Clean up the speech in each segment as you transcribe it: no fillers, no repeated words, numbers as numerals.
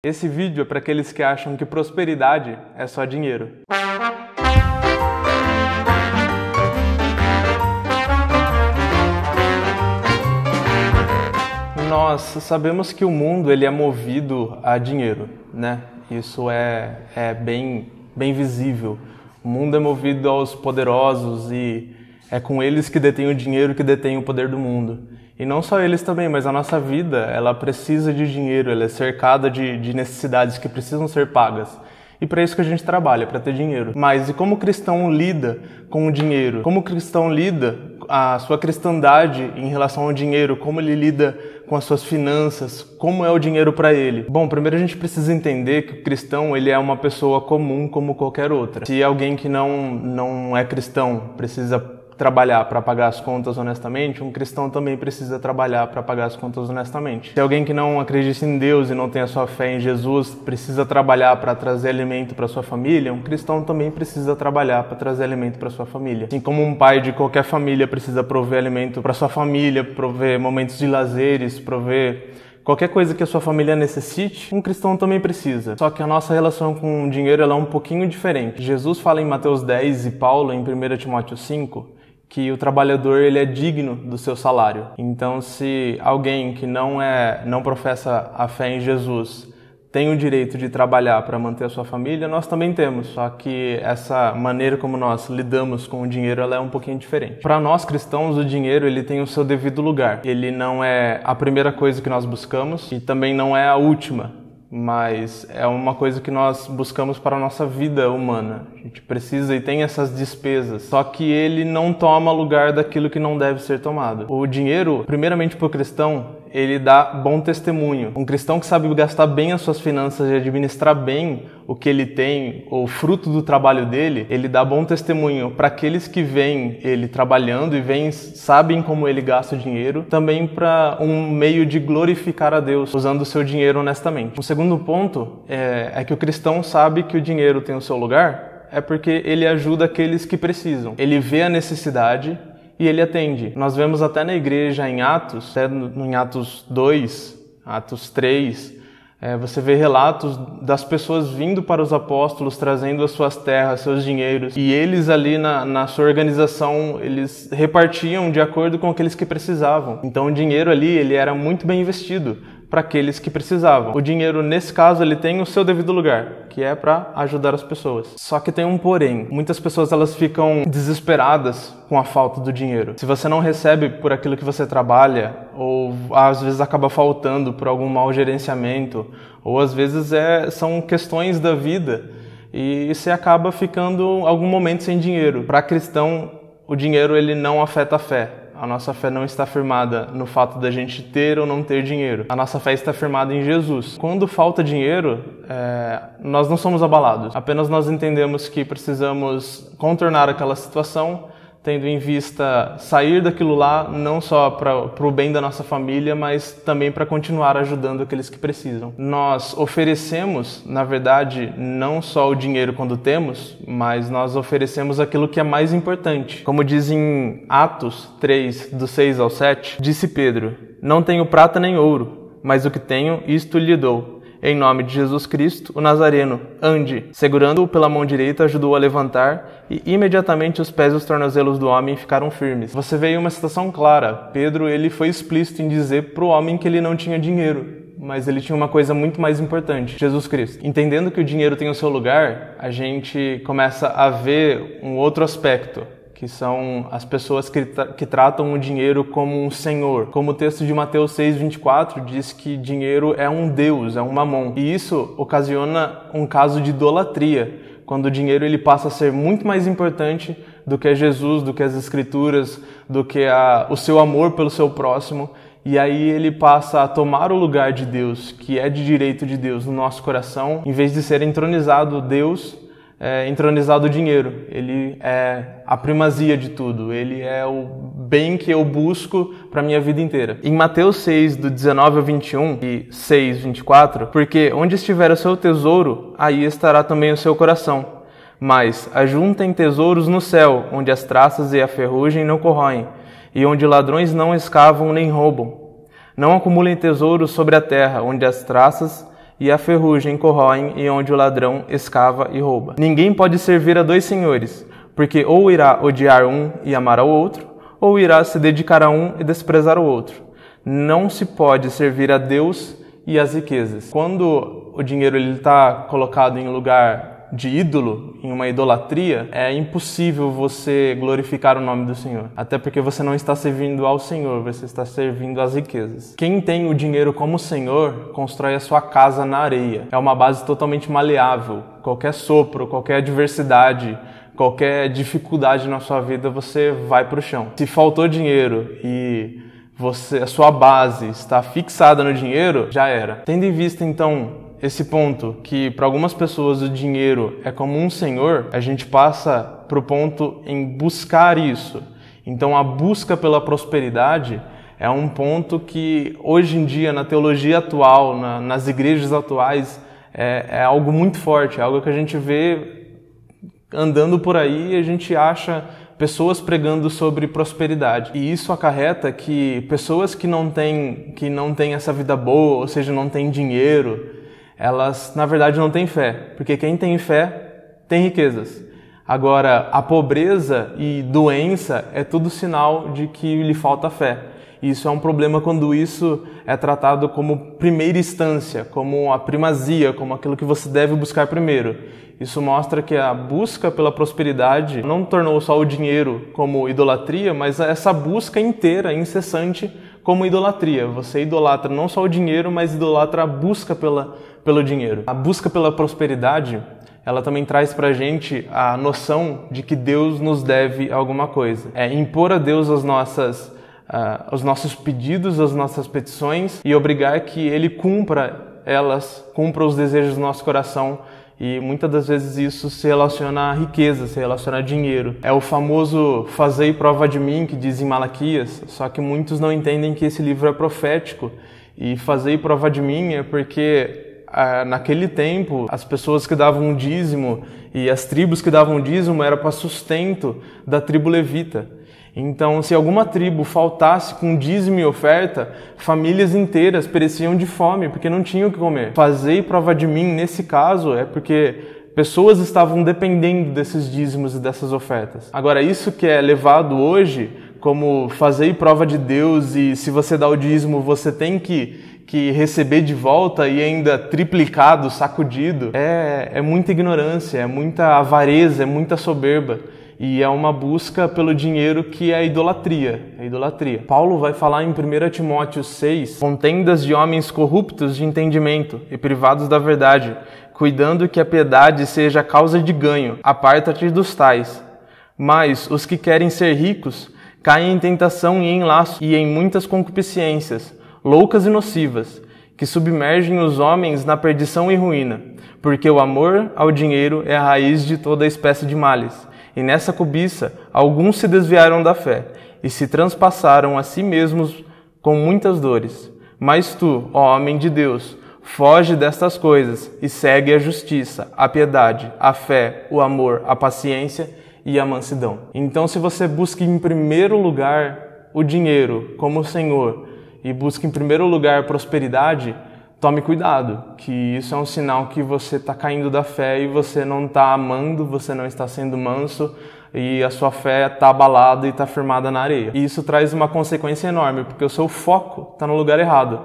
Esse vídeo é para aqueles que acham que prosperidade é só dinheiro. Nós sabemos que o mundo ele é movido a dinheiro, né? Isso é bem visível. O mundo é movido aos poderosos e é com eles que detêm o dinheiro que detém o poder do mundo. E não só eles também, mas a nossa vida, ela precisa de dinheiro, ela é cercada de necessidades que precisam ser pagas. E para isso que a gente trabalha, para ter dinheiro. Mas e como o cristão lida com o dinheiro? Como o cristão lida a sua cristandade em relação ao dinheiro? Como ele lida com as suas finanças? Como é o dinheiro para ele? Bom, primeiro a gente precisa entender que o cristão ele é uma pessoa comum como qualquer outra. Se alguém que não é cristão precisa trabalhar para pagar as contas honestamente, um cristão também precisa trabalhar para pagar as contas honestamente. Se alguém que não acredita em Deus e não tem a sua fé em Jesus precisa trabalhar para trazer alimento para sua família, um cristão também precisa trabalhar para trazer alimento para sua família. Assim como um pai de qualquer família precisa prover alimento para sua família, prover momentos de lazeres, prover qualquer coisa que a sua família necessite, um cristão também precisa. Só que a nossa relação com o dinheiro ela é um pouquinho diferente. Jesus fala em Mateus 10 e Paulo em 1 Timóteo 5 que o trabalhador ele é digno do seu salário. Então, se alguém que não professa a fé em Jesus tem o direito de trabalhar para manter a sua família, nós também temos. Só que essa maneira como nós lidamos com o dinheiro ela é um pouquinho diferente. Para nós cristãos, o dinheiro ele tem o seu devido lugar. Ele não é a primeira coisa que nós buscamos e também não é a última. Mas é uma coisa que nós buscamos para a nossa vida humana. A gente precisa e tem essas despesas. Só que ele não toma lugar daquilo que não deve ser tomado. O dinheiro, primeiramente para o cristão, ele dá bom testemunho. Um cristão que sabe gastar bem as suas finanças e administrar bem o que ele tem, o fruto do trabalho dele, ele dá bom testemunho para aqueles que veem ele trabalhando e sabem como ele gasta o dinheiro, também para um meio de glorificar a Deus, usando o seu dinheiro honestamente. O segundo ponto é que o cristão sabe que o dinheiro tem o seu lugar, é porque ele ajuda aqueles que precisam. Ele vê a necessidade e ele atende. Nós vemos até na igreja em Atos, até em Atos 2, Atos 3, você vê relatos das pessoas vindo para os apóstolos, trazendo as suas terras, seus dinheiros. E eles ali na sua organização, eles repartiam de acordo com aqueles que precisavam. Então o dinheiro ali, ele era muito bem investido para aqueles que precisavam. O dinheiro, nesse caso, ele tem o seu devido lugar, que é para ajudar as pessoas. Só que tem um porém. Muitas pessoas elas ficam desesperadas com a falta do dinheiro. Se você não recebe por aquilo que você trabalha, ou às vezes acaba faltando por algum mau gerenciamento, ou às vezes são questões da vida, e você acaba ficando algum momento sem dinheiro. Para cristão, o dinheiro ele não afeta a fé. A nossa fé não está firmada no fato da gente ter ou não ter dinheiro. A nossa fé está firmada em Jesus. Quando falta dinheiro, nós não somos abalados. Apenas nós entendemos que precisamos contornar aquela situação, tendo em vista sair daquilo lá, não só para o bem da nossa família, mas também para continuar ajudando aqueles que precisam. Nós oferecemos, na verdade, não só o dinheiro quando temos, mas nós oferecemos aquilo que é mais importante. Como diz em Atos 3, do 6 ao 7, disse Pedro: "Não tenho prata nem ouro, mas o que tenho, isto lhe dou. Em nome de Jesus Cristo, o Nazareno, ande." Segurando-o pela mão direita, ajudou a levantar, e imediatamente os pés e os tornozelos do homem ficaram firmes. Você vê aí uma citação clara. Pedro ele foi explícito em dizer para o homem que ele não tinha dinheiro, mas ele tinha uma coisa muito mais importante: Jesus Cristo. Entendendo que o dinheiro tem o seu lugar, a gente começa a ver um outro aspecto, que são as pessoas que tratam o dinheiro como um senhor. Como o texto de Mateus 6:24 diz que dinheiro é um Deus, é um mamon. E isso ocasiona um caso de idolatria, quando o dinheiro ele passa a ser muito mais importante do que Jesus, do que as escrituras, do que o seu amor pelo seu próximo. E aí ele passa a tomar o lugar de Deus, que é de direito de Deus no nosso coração, em vez de ser entronizado Deus, entronizado o dinheiro. Ele é a primazia de tudo, ele é o bem que eu busco para minha vida inteira. Em Mateus 6, do 19 ao 21 e 6, 24, porque onde estiver o seu tesouro, aí estará também o seu coração. Mas ajuntem tesouros no céu, onde as traças e a ferrugem não corroem, e onde ladrões não escavam nem roubam. Não acumulem tesouros sobre a terra, onde as traças e a ferrugem corroem e onde o ladrão escava e rouba. Ninguém pode servir a dois senhores, porque ou irá odiar um e amar ao outro, ou irá se dedicar a um e desprezar o outro. Não se pode servir a Deus e às riquezas. Quando o dinheiro está colocado em lugar de ídolo, em uma idolatria, é impossível você glorificar o nome do Senhor. Até porque você não está servindo ao Senhor, você está servindo às riquezas. Quem tem o dinheiro como Senhor, constrói a sua casa na areia. É uma base totalmente maleável. Qualquer sopro, qualquer adversidade, qualquer dificuldade na sua vida, você vai para o chão. Se faltou dinheiro e a sua base está fixada no dinheiro, já era. Tendo em vista, então, esse ponto, que para algumas pessoas o dinheiro é como um senhor, a gente passa para o ponto em buscar isso. Então a busca pela prosperidade é um ponto que hoje em dia, na teologia atual, nas igrejas atuais, é algo muito forte, é algo que a gente vê andando por aí e a gente acha pessoas pregando sobre prosperidade. E isso acarreta que pessoas que não têm essa vida boa, ou seja, não têm dinheiro, elas, na verdade, não têm fé, porque quem tem fé tem riquezas. Agora, a pobreza e doença é tudo sinal de que lhe falta fé. E isso é um problema quando isso é tratado como primeira instância, como a primazia, como aquilo que você deve buscar primeiro. Isso mostra que a busca pela prosperidade não tornou só o dinheiro como idolatria, mas essa busca inteira, incessante, como idolatria. Você idolatra não só o dinheiro, mas idolatra a busca pelo dinheiro. A busca pela prosperidade, ela também traz pra gente a noção de que Deus nos deve alguma coisa. É impor a Deus os nossos pedidos, as nossas petições e obrigar que Ele cumpra os desejos do nosso coração. E muitas das vezes isso se relaciona a riqueza, se relaciona a dinheiro. É o famoso fazei prova de mim, que diz em Malaquias, só que muitos não entendem que esse livro é profético. E fazei prova de mim é porque naquele tempo as pessoas que davam dízimo e as tribos que davam dízimo era para sustento da tribo levita. Então, se alguma tribo faltasse com dízimo e oferta, famílias inteiras pereciam de fome, porque não tinham o que comer. Fazei prova de mim, nesse caso, é porque pessoas estavam dependendo desses dízimos e dessas ofertas. Agora, isso que é levado hoje como fazei prova de Deus e se você dá o dízimo, você tem que receber de volta e ainda triplicado, sacudido, é muita ignorância, é muita avareza, é muita soberba. E é uma busca pelo dinheiro que é idolatria. Paulo vai falar em 1 Timóteo 6, contendas de homens corruptos de entendimento e privados da verdade, cuidando que a piedade seja causa de ganho, aparta-te dos tais. Mas os que querem ser ricos caem em tentação e em laço e em muitas concupiscências, loucas e nocivas, que submergem os homens na perdição e ruína, porque o amor ao dinheiro é a raiz de toda espécie de males. E nessa cobiça, alguns se desviaram da fé e se transpassaram a si mesmos com muitas dores. Mas tu, ó homem de Deus, foge destas coisas e segue a justiça, a piedade, a fé, o amor, a paciência e a mansidão. Então, se você busca em primeiro lugar o dinheiro como Senhor e busca em primeiro lugar prosperidade, tome cuidado, que isso é um sinal que você está caindo da fé e você não está amando, você não está sendo manso e a sua fé está abalada e está firmada na areia. E isso traz uma consequência enorme, porque o seu foco está no lugar errado.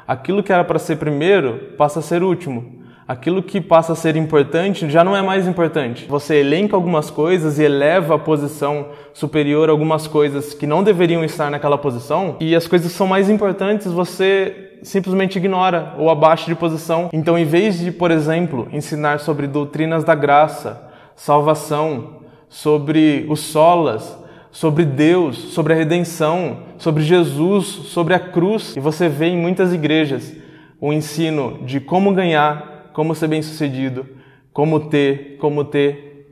Aquilo que era para ser primeiro passa a ser último. Aquilo que passa a ser importante já não é mais importante. Você elenca algumas coisas e eleva a posição superior a algumas coisas que não deveriam estar naquela posição, e as coisas que são mais importantes você simplesmente ignora ou abaixa de posição. Então, em vez de, por exemplo, ensinar sobre doutrinas da graça, salvação, sobre os solas, sobre Deus, sobre a redenção, sobre Jesus, sobre a cruz, e você vê em muitas igrejas o ensino de como ganhar, como ser bem-sucedido, como ter,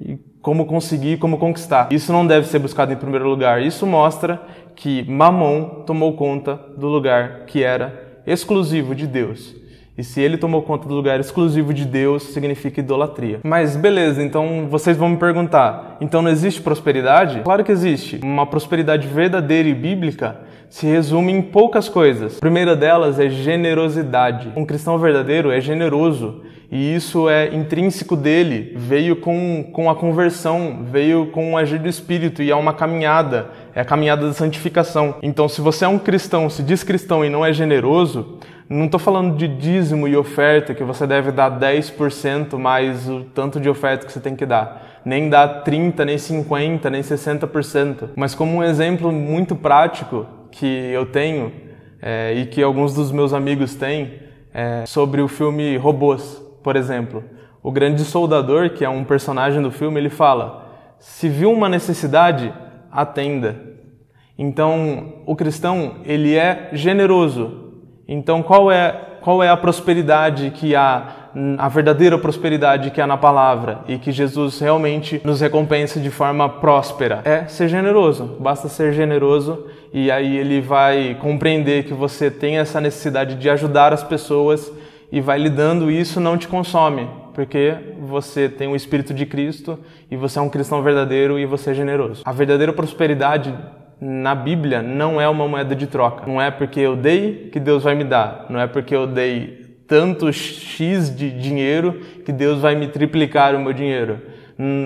e como conseguir, como conquistar. Isso não deve ser buscado em primeiro lugar. Isso mostra que Mamon tomou conta do lugar que era exclusivo de Deus. E se ele tomou conta do lugar exclusivo de Deus, significa idolatria. Mas beleza, então vocês vão me perguntar, então não existe prosperidade? Claro que existe. Uma prosperidade verdadeira e bíblica se resume em poucas coisas. A primeira delas é generosidade. Um cristão verdadeiro é generoso. E isso é intrínseco dele, veio com a conversão, veio com o agir do Espírito e é uma caminhada, é a caminhada da santificação. Então, se você é um cristão, se diz cristão e não é generoso, não estou falando de dízimo e oferta, que você deve dar 10% mais o tanto de oferta que você tem que dar. Nem dar 30%, nem 50%, nem 60%. Mas como um exemplo muito prático que eu tenho e que alguns dos meus amigos têm, sobre o filme Robôs. Por exemplo, o grande soldador, que é um personagem do filme, ele fala: se viu uma necessidade, atenda. Então, o cristão, ele é generoso. Então, qual é a prosperidade que há, a verdadeira prosperidade que há na palavra e que Jesus realmente nos recompensa de forma próspera? É ser generoso. Basta ser generoso e aí ele vai compreender que você tem essa necessidade de ajudar as pessoas e vai lhe dando isso, não te consome, porque você tem o Espírito de Cristo e você é um cristão verdadeiro e você é generoso. A verdadeira prosperidade na Bíblia não é uma moeda de troca. Não é porque eu dei que Deus vai me dar. Não é porque eu dei tanto X de dinheiro que Deus vai me triplicar o meu dinheiro.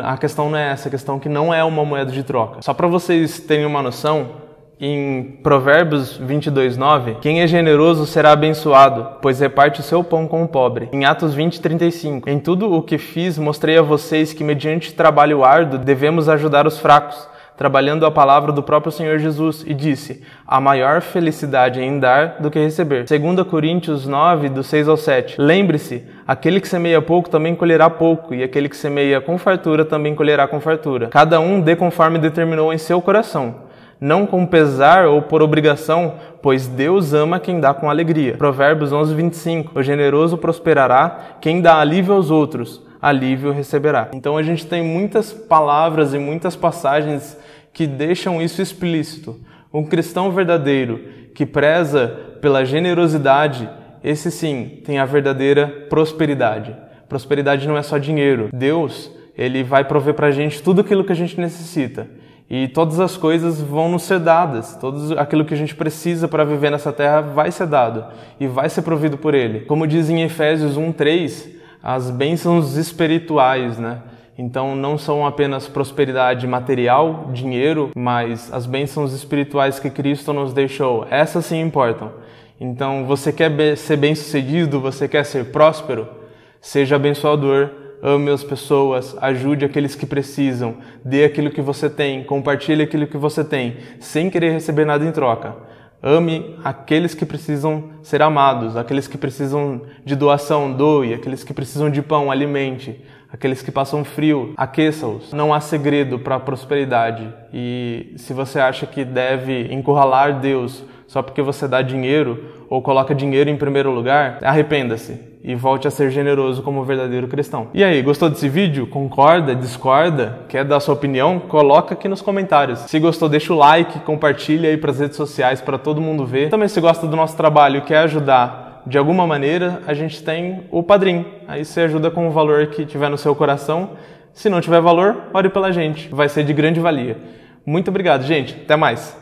A questão não é essa, a questão é que não é uma moeda de troca. Só para vocês terem uma noção, em Provérbios 22:9, quem é generoso será abençoado, pois reparte o seu pão com o pobre. Em Atos 20:35, em tudo o que fiz, mostrei a vocês que mediante trabalho árduo devemos ajudar os fracos, trabalhando a palavra do próprio Senhor Jesus, e disse: a maior felicidade é em dar do que receber. 2 Coríntios 9, do 6 ao 7. Lembre-se, aquele que semeia pouco também colherá pouco, e aquele que semeia com fartura também colherá com fartura. Cada um dê conforme determinou em seu coração, não com pesar ou por obrigação, pois Deus ama quem dá com alegria. Provérbios 11:25. O generoso prosperará, quem dá alívio aos outros, alívio receberá. Então a gente tem muitas palavras e muitas passagens que deixam isso explícito. Um cristão verdadeiro que preza pela generosidade, esse sim tem a verdadeira prosperidade. Prosperidade não é só dinheiro. Deus, ele vai prover pra gente tudo aquilo que a gente necessita. E todas as coisas vão nos ser dadas, tudo aquilo que a gente precisa para viver nessa terra vai ser dado e vai ser provido por Ele. Como diz em Efésios 1:3, as bênçãos espirituais, né? Então não são apenas prosperidade material, dinheiro, mas as bênçãos espirituais que Cristo nos deixou, essas sim importam. Então você quer ser bem-sucedido, você quer ser próspero? Seja abençoador. Ame as pessoas, ajude aqueles que precisam, dê aquilo que você tem, compartilhe aquilo que você tem, sem querer receber nada em troca. Ame aqueles que precisam ser amados, aqueles que precisam de doação, doe, aqueles que precisam de pão, alimente, aqueles que passam frio, aqueça-os. Não há segredo para a prosperidade e se você acha que deve encurralar Deus só porque você dá dinheiro ou coloca dinheiro em primeiro lugar, arrependa-se e volte a ser generoso como um verdadeiro cristão. E aí, gostou desse vídeo? Concorda? Discorda? Quer dar sua opinião? Coloca aqui nos comentários. Se gostou, deixa o like, compartilha aí para as redes sociais para todo mundo ver. Também se gosta do nosso trabalho e quer ajudar de alguma maneira, a gente tem o Padrim. Aí você ajuda com o valor que tiver no seu coração. Se não tiver valor, ore pela gente. Vai ser de grande valia. Muito obrigado, gente. Até mais.